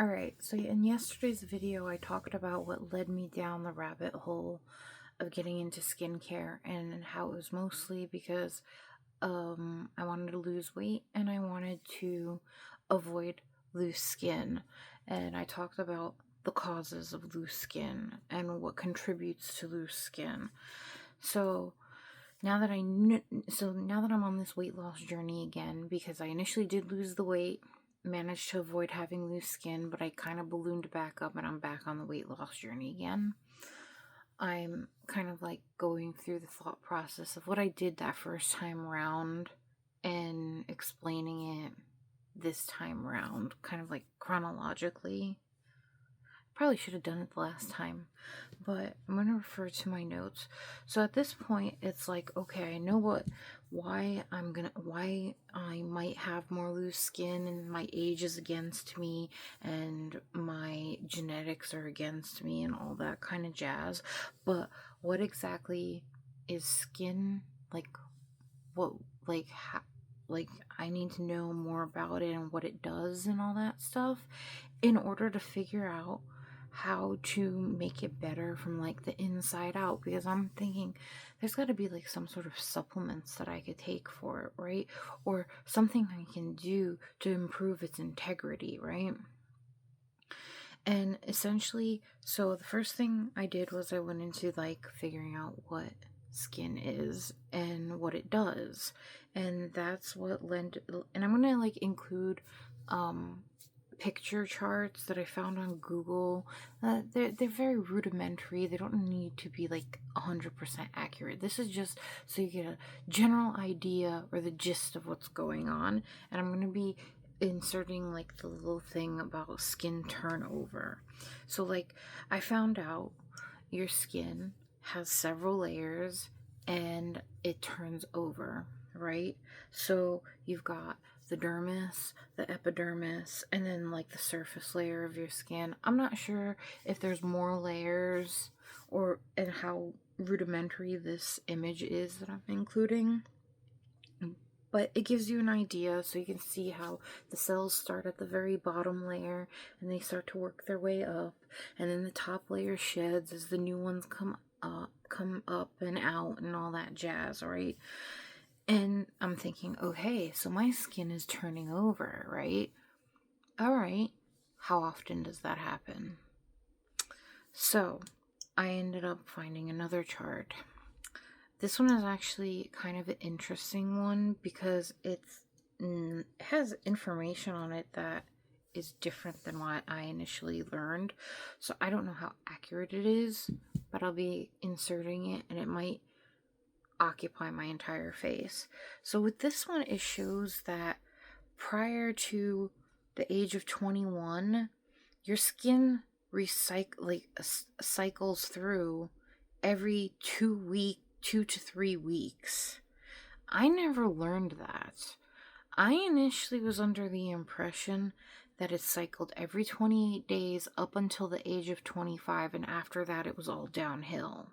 Alright, so in yesterday's video, I talked about what led me down the rabbit hole of getting into skincare and how it was mostly because I wanted to lose weight and I wanted to avoid loose skin. And I talked about the causes of loose skin and what contributes to loose skin. So now that now that I'm on this weight loss journey again, because I initially did lose the weight, managed to avoid having loose skin, but I kind of ballooned back up and I'm back on the weight loss journey again. I'm kind of like going through the thought process of what I did that first time round and explaining it this time round, kind of like chronologically. Probably should have done it the last time, but I'm going to refer to my notes. So at this point, it's like, okay, I know why I might have more loose skin, and my age is against me and my genetics are against me and all that kind of jazz. But what exactly is skin? Like, what, like I need to know more about it and what it does and all that stuff in order to figure out how to make it better from like the inside out, because I'm thinking there's got to be like some sort of supplements that I could take for it, right? Or something I can do to improve its integrity, right? And essentially, so the first thing I did was I went into like figuring out what skin is and what it does, and that's what led, and I'm gonna like include picture charts that I found on Google. They're very rudimentary. They don't need to be like 100% accurate. This is just so you get a general idea or the gist of what's going on. And I'm going to be inserting like the little thing about skin turnover. So like I found out your skin has several layers and it turns over, right? So you've got the dermis, the epidermis, and then like the surface layer of your skin. I'm not sure if there's more layers or and how rudimentary this image is that I'm including, but it gives you an idea so you can see how the cells start at the very bottom layer and they start to work their way up, and then the top layer sheds as the new ones come up and out and all that jazz, right? And I'm thinking, okay, so my skin is turning over, right? All right, how often does that happen? So I ended up finding another chart. This one is actually kind of an interesting one because it has information on it that is different than what I initially learned. So I don't know how accurate it is, but I'll be inserting it and it might occupy my entire face. So with this one, it shows that prior to the age of 21, your skin cycles through every 2 to 3 weeks. I never learned that. I initially was under the impression that it cycled every 28 days up until the age of 25, and after that it was all downhill.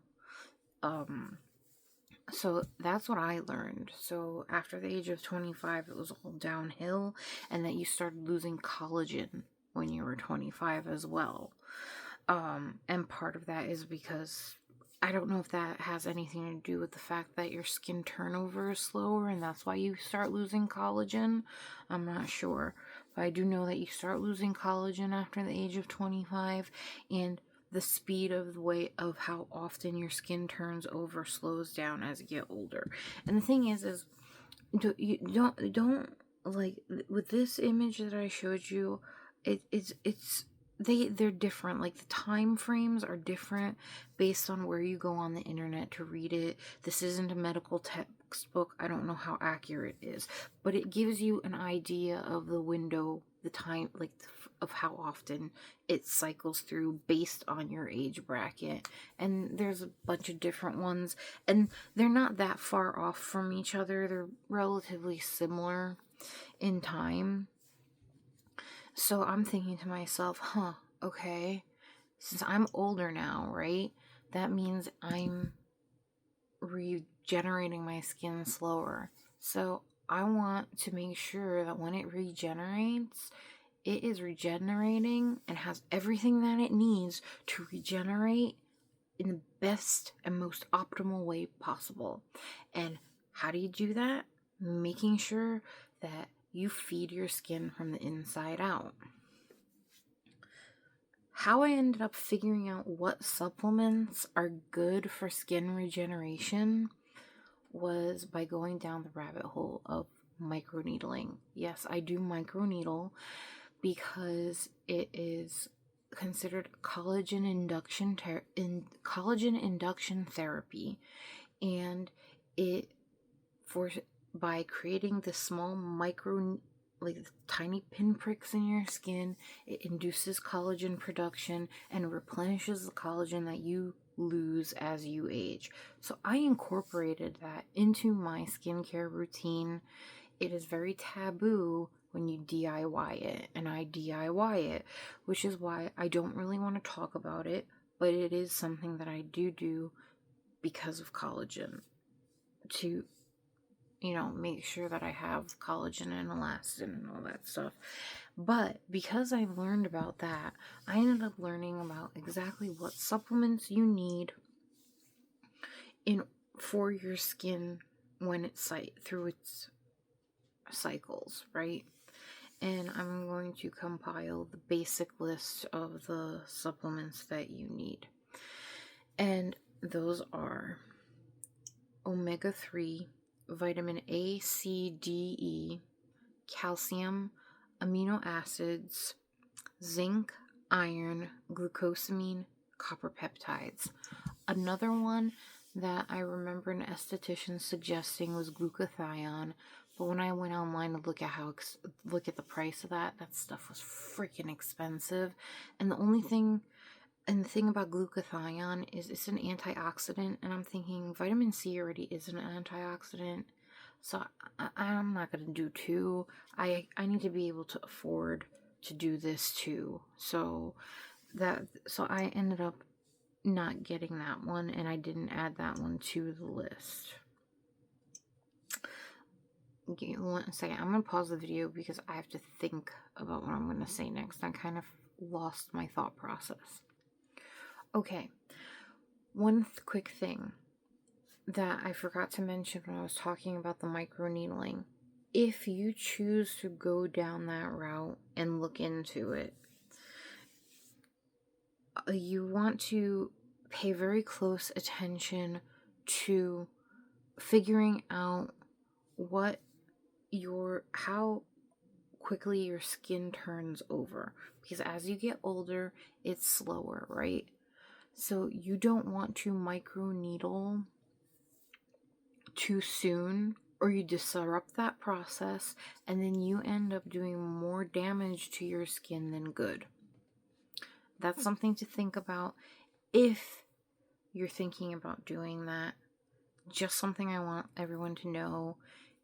So that's what I learned. So after the age of 25, it was all downhill, and that you started losing collagen when you were 25 as well. And part of that is because I don't know if that has anything to do with the fact that your skin turnover is slower and that's why you start losing collagen. I'm not sure. But I do know that you start losing collagen after the age of 25, and the speed of the way of how often your skin turns over slows down as you get older. And the thing is don't like with this image that I showed you, they're different. Like the time frames are different based on where you go on the internet to read it. This isn't a medical textbook. I don't know how accurate it is, but it gives you an idea of the window, the time, like of how often it cycles through based on your age bracket. And there's a bunch of different ones, and they're not that far off from each other. They're relatively similar in time. So I'm thinking to myself, okay, since I'm older now, right? That means I'm regenerating my skin slower. So I want to make sure that when it regenerates, it is regenerating and has everything that it needs to regenerate in the best and most optimal way possible. And how do you do that? Making sure that you feed your skin from the inside out. How I ended up figuring out what supplements are good for skin regeneration was by going down the rabbit hole of microneedling. Yes, I do microneedle because it is considered collagen induction therapy, and it for by creating the small tiny pinpricks in your skin, it induces collagen production and replenishes the collagen that you lose as you age. So I incorporated that into my skincare routine. It is very taboo when you DIY it, and I DIY it, which is why I don't really want to talk about it, but it is something that I do because of collagen, to make sure that I have collagen and elastin and all that stuff. But because I've learned about that, I ended up learning about exactly what supplements you need for your skin when it's through its cycles, right? And I'm going to compile the basic list of the supplements that you need. And those are omega-3, vitamin A, C, D, E, calcium, amino acids, zinc, iron, glucosamine, copper peptides. Another one that I remember an esthetician suggesting was glutathione, but when I went online to look at the price of that stuff was freaking expensive. And the thing about glutathione is it's an antioxidant, and I'm thinking vitamin C already is an antioxidant, so I'm not going to do two. I need to be able to afford to do this too. So I ended up not getting that one, and I didn't add that one to the list. Okay, 1 second. I'm going to pause the video because I have to think about what I'm going to say next. I kind of lost my thought process. Okay, one quick thing that I forgot to mention when I was talking about the microneedling. If you choose to go down that route and look into it, you want to pay very close attention to figuring out how quickly your skin turns over, because as you get older, it's slower, right? So you don't want to microneedle too soon, or you disrupt that process, and then you end up doing more damage to your skin than good. That's something to think about if you're thinking about doing that. Just something I want everyone to know.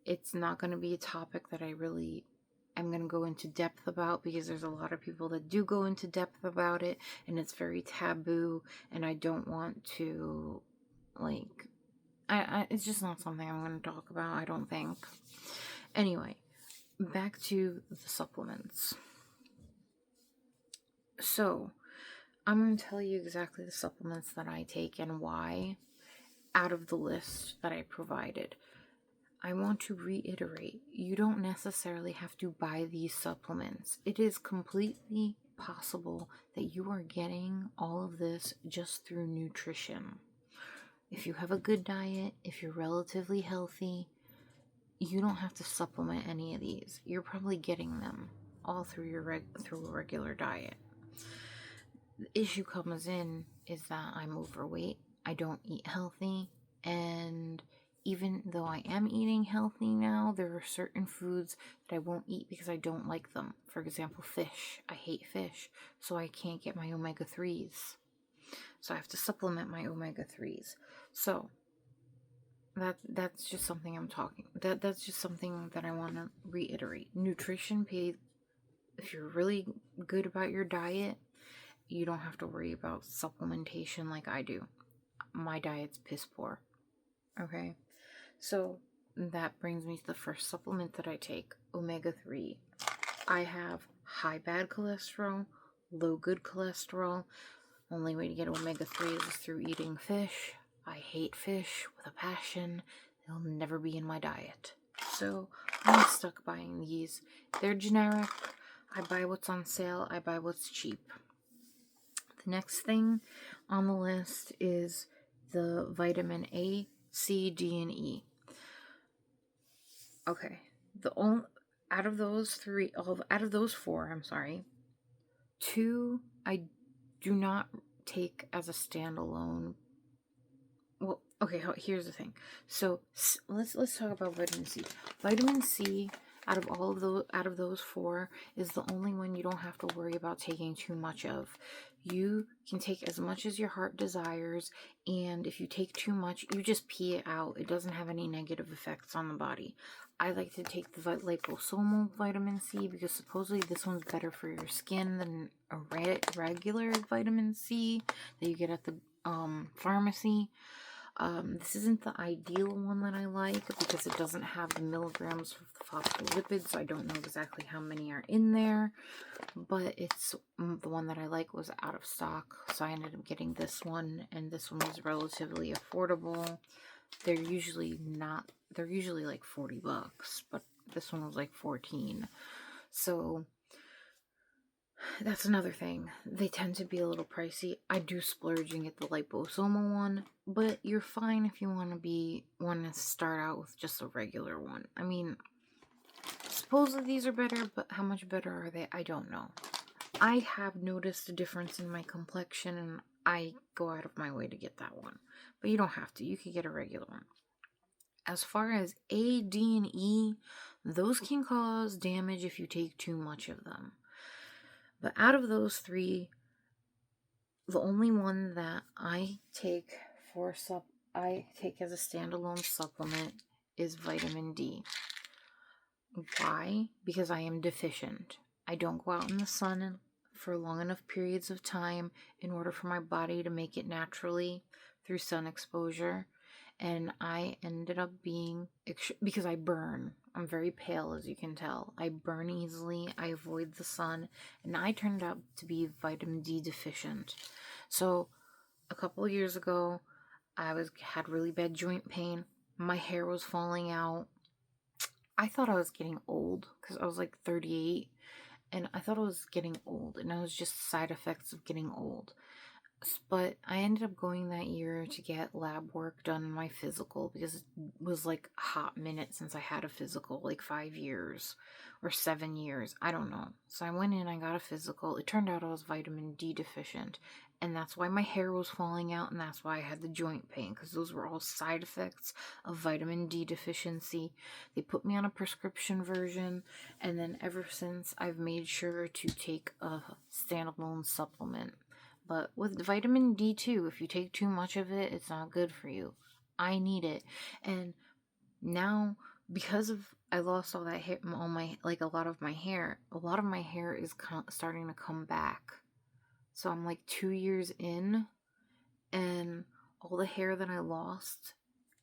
It's not going to be a topic that I'm going to go into depth about, because there's a lot of people that do go into depth about it, and it's very taboo, and I don't want to, it's just not something I'm going to talk about, I don't think. Anyway, back to the supplements. So, I'm going to tell you exactly the supplements that I take and why, out of the list that I provided. I want to reiterate, you don't necessarily have to buy these supplements. It is completely possible that you are getting all of this just through nutrition. If you have a good diet, if you're relatively healthy, you don't have to supplement any of these. You're probably getting them all through through a regular diet. The issue comes in is that I'm overweight, I don't eat healthy, and even though I am eating healthy now, there are certain foods that I won't eat because I don't like them. For example, fish. I hate fish, so I can't get my omega-3s. So I have to supplement my omega-3s. So that's just something that's just something that I want to reiterate. Nutrition pays. If you're really good about your diet, you don't have to worry about supplementation like I do. My diet's piss poor. Okay? So that brings me to the first supplement that I take, omega-3. I have high bad cholesterol, low good cholesterol. Only way to get omega-3s is through eating fish. I hate fish with a passion. They'll never be in my diet. So I'm stuck buying these. They're generic. I buy what's on sale. I buy what's cheap. The next thing on the list is the vitamin A, C, D, and E. Okay, out of those four, I'm sorry, two I do not take as a standalone. Well, okay, here's the thing. So let's talk about vitamin C. Vitamin C, out of those four, is the only one you don't have to worry about taking too much of. You can take as much as your heart desires, and if you take too much, you just pee it out. It doesn't have any negative effects on the body. I like to take the liposomal vitamin C because supposedly this one's better for your skin than a regular vitamin C that you get at the pharmacy. This isn't the ideal one that I like because it doesn't have the milligrams of the phospholipids, so I don't know exactly how many are in there, but it's the one that I like was out of stock, so I ended up getting this one, and this one was relatively affordable. They're usually like $40, but this one was like 14. So that's another thing. They tend to be a little pricey. I do splurge and get the liposomal one, but you're fine if you want to start out with just a regular one. I mean, supposedly these are better, but how much better are they? I don't know. I have noticed a difference in my complexion, and I go out of my way to get that one. But you don't have to. You could get a regular one. As far as A, D, and E, those can cause damage if you take too much of them. But out of those three, the only one that I take as a standalone supplement is vitamin D. Why? Because I am deficient. I don't go out in the sun for long enough periods of time in order for my body to make it naturally through sun exposure. And I ended up because I burn. I'm very pale, as you can tell. I burn easily. I avoid the sun. And I turned out to be vitamin D deficient. So a couple of years ago, had really bad joint pain. My hair was falling out. I thought I was getting old because I was like 38. And I thought I was getting old. And it was just side effects of getting old. But I ended up going that year to get lab work done in my physical because it was like a hot minute since I had a physical, like 5 years or 7 years. I don't know. So I went in, I got a physical. It turned out I was vitamin D deficient. And that's why my hair was falling out, and that's why I had the joint pain, because those were all side effects of vitamin D deficiency. They put me on a prescription version, and then ever since I've made sure to take a standalone supplement. But with vitamin D too, if you take too much of it, it's not good for you. I need it. And now, because of I lost all that hair, a lot of my hair is starting to come back. So I'm like 2 years in, and all the hair that I lost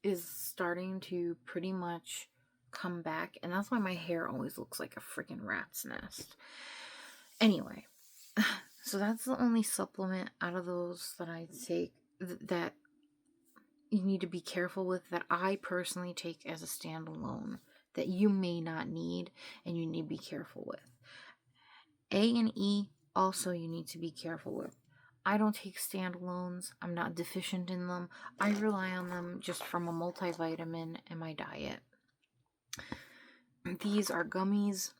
is starting to pretty much come back. And that's why my hair always looks like a freaking rat's nest. Anyway. So that's the only supplement out of those that I take that you need to be careful with, that I personally take as a standalone, that you may not need and you need to be careful with. A and E also you need to be careful with. I don't take standalones. I'm not deficient in them. I rely on them just from a multivitamin in my diet. These are gummies.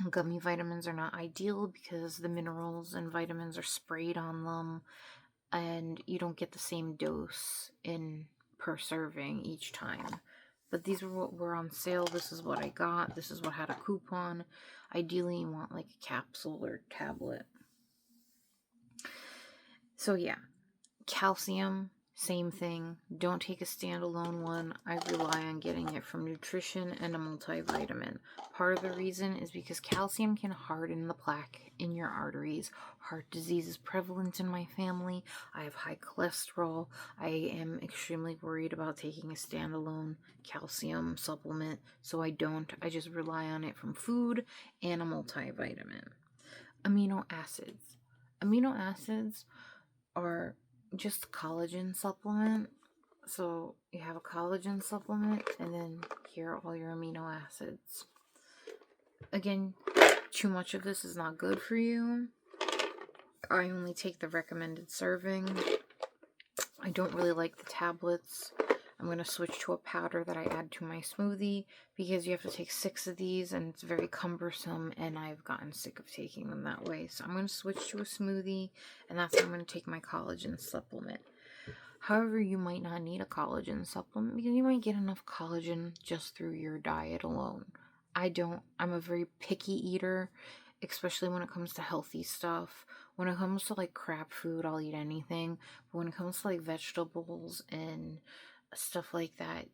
Gummy vitamins are not ideal because the minerals and vitamins are sprayed on them, and you don't get the same dose in per serving each time. But these were what were on sale. This is what I got. This is what had a coupon. Ideally, you want like a capsule or tablet. So yeah, calcium, same thing. Don't take a standalone one. I rely on getting it from nutrition and a multivitamin. Part of the reason is because calcium can harden the plaque in your arteries. Heart disease is prevalent in my family. I have high cholesterol. I am extremely worried about taking a standalone calcium supplement, so I don't. I just rely on it from food and a multivitamin. amino acids. Amino acids are just collagen supplement. So you have a collagen supplement, and then here are all your amino acids. Again, too much of this is not good for you. I only take the recommended serving. I don't really like the tablets. I'm going to switch to a powder that I add to my smoothie because you have to take 6 of these and it's very cumbersome and I've gotten sick of taking them that way. So I'm going to switch to a smoothie and that's how I'm going to take my collagen supplement. However, you might not need a collagen supplement because you might get enough collagen just through your diet alone. I'm a very picky eater, especially when it comes to healthy stuff. When it comes to like crap food, I'll eat anything. But when it comes to like vegetables and stuff like that,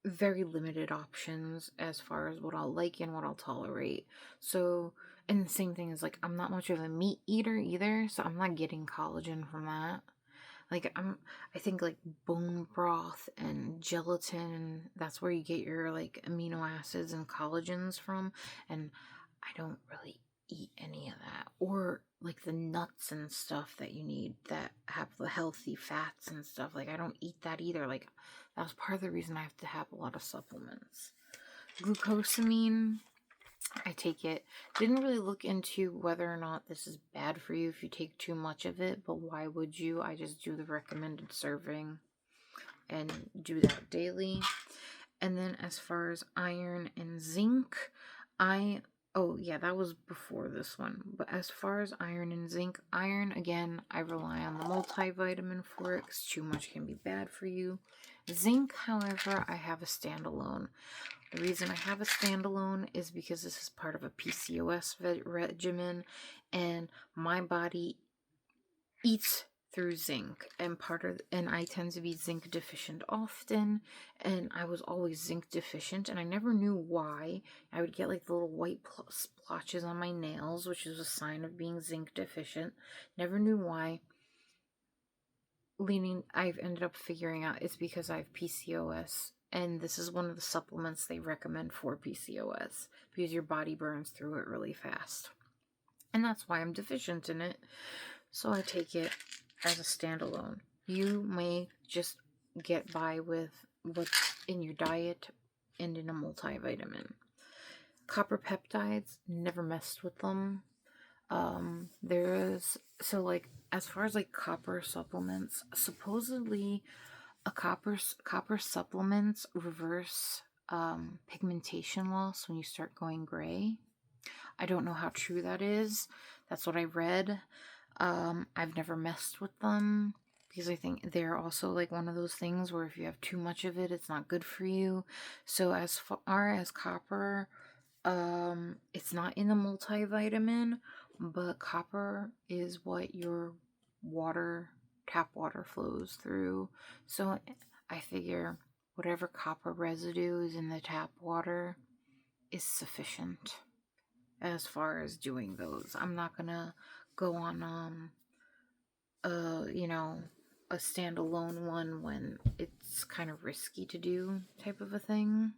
very limited options as far as what I'll like and what I'll tolerate. So, and the same thing is like, I'm not much of a meat eater either, so I'm not getting collagen from that. Like I think like bone broth and gelatin, that's where you get your like amino acids and collagens from, and I don't really eat any of that. Or like the nuts and stuff that you need that have the healthy fats and stuff. Like I don't eat that either. Like that's part of the reason I have to have a lot of supplements. Glucosamine, I take it. Didn't really look into whether or not this is bad for you if you take too much of it, but why would you? I just do the recommended serving and do that daily. And then as far as iron and zinc, oh yeah, that was before this one. But as far as iron and zinc, iron, again, I rely on the multivitamin for it because too much can be bad for you. Zinc, however, I have a standalone. The reason I have a standalone is because this is part of a PCOS regimen, and my body eats through zinc, and I tend to be zinc deficient often, and I was always zinc deficient, and I never knew why. I would get like the little white splotches on my nails, which is a sign of being zinc deficient. Never knew why. I've ended up figuring out it's because I have PCOS, and this is one of the supplements they recommend for PCOS because your body burns through it really fast, and that's why I'm deficient in it. So I take it as a standalone. You may just get by with what's in your diet and in a multivitamin. Copper peptides, never messed with them. As far as like copper supplements, supposedly a copper supplements reverse pigmentation loss when you start going gray. I don't know how true that is. That's what I read. I've never messed with them because I think they're also like one of those things where if you have too much of it, it's not good for you. So as far as copper, it's not in the multivitamin, but copper is what your tap water flows through. So I figure whatever copper residue is in the tap water is sufficient as far as doing those. I'm not gonna go on a standalone one when it's kind of risky to do type of a thing.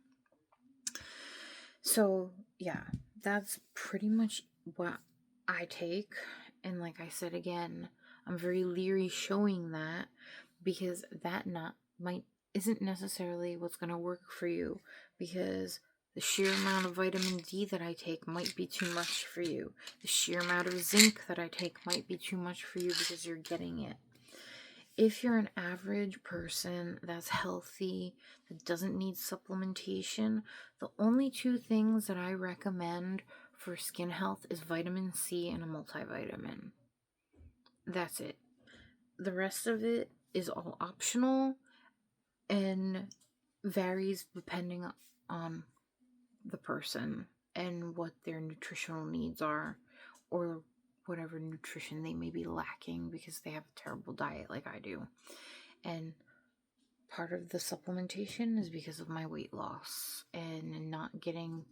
So yeah, that's pretty much what I take. And like I said again, I'm very leery showing that because that isn't necessarily what's gonna work for you, because the sheer amount of vitamin D that I take might be too much for you. The sheer amount of zinc that I take might be too much for you because you're getting it. If you're an average person that's healthy, that doesn't need supplementation, the only 2 things that I recommend for skin health is vitamin C and a multivitamin. That's it. The rest of it is all optional and varies depending on the person and what their nutritional needs are, or whatever nutrition they may be lacking because they have a terrible diet like I do. And part of the supplementation is because of my weight loss and not getting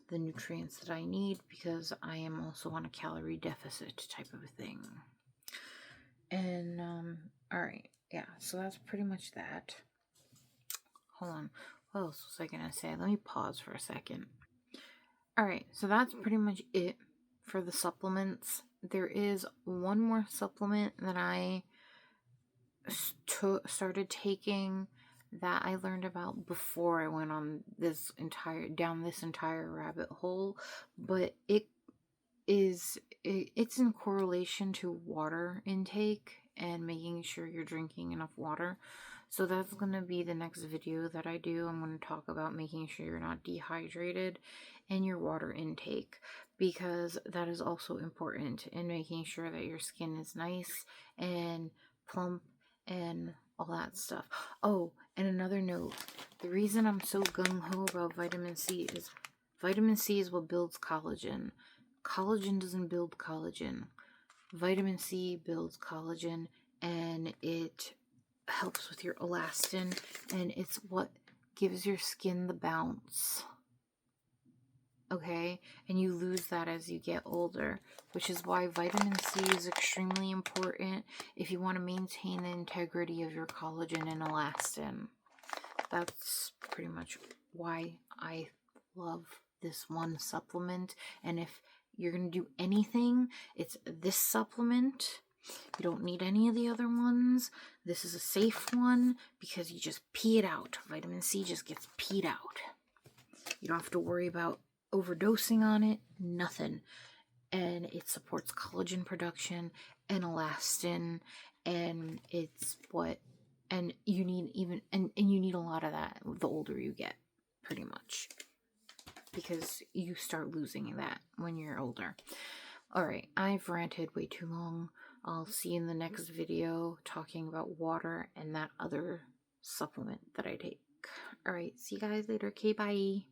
the nutrients that I need because I am also on a calorie deficit type of a thing. And alright, yeah, so that's pretty much that. Hold on, what else was I gonna say? Let me pause for a second. Alright, so that's pretty much it for the supplements. There is one more supplement that I started taking that I learned about before I went on this entire rabbit hole, but it's in correlation to water intake and making sure you're drinking enough water. So that's going to be the next video that I do. I'm going to talk about making sure you're not dehydrated and your water intake, because that is also important in making sure that your skin is nice and plump and all that stuff. Oh, and another note, the reason I'm so gung-ho about vitamin C is what builds collagen. Collagen doesn't build collagen. Vitamin C builds collagen, and it helps with your elastin, and it's what gives your skin the bounce. Okay? And you lose that as you get older, which is why vitamin C is extremely important if you want to maintain the integrity of your collagen and elastin. That's pretty much why I love this one supplement. And if you're going to do anything, it's this supplement. You don't need any of the other ones. This is a safe one because you just pee it out. Vitamin C just gets peed out. You don't have to worry about overdosing on it, nothing. And it supports collagen production and elastin, and it's what, and you need and you need a lot of that the older you get, pretty much, because you start losing that when you're older. Alright, I've ranted way too long. I'll see you in the next video talking about water and that other supplement that I take. Alright, see you guys later. Okay, bye.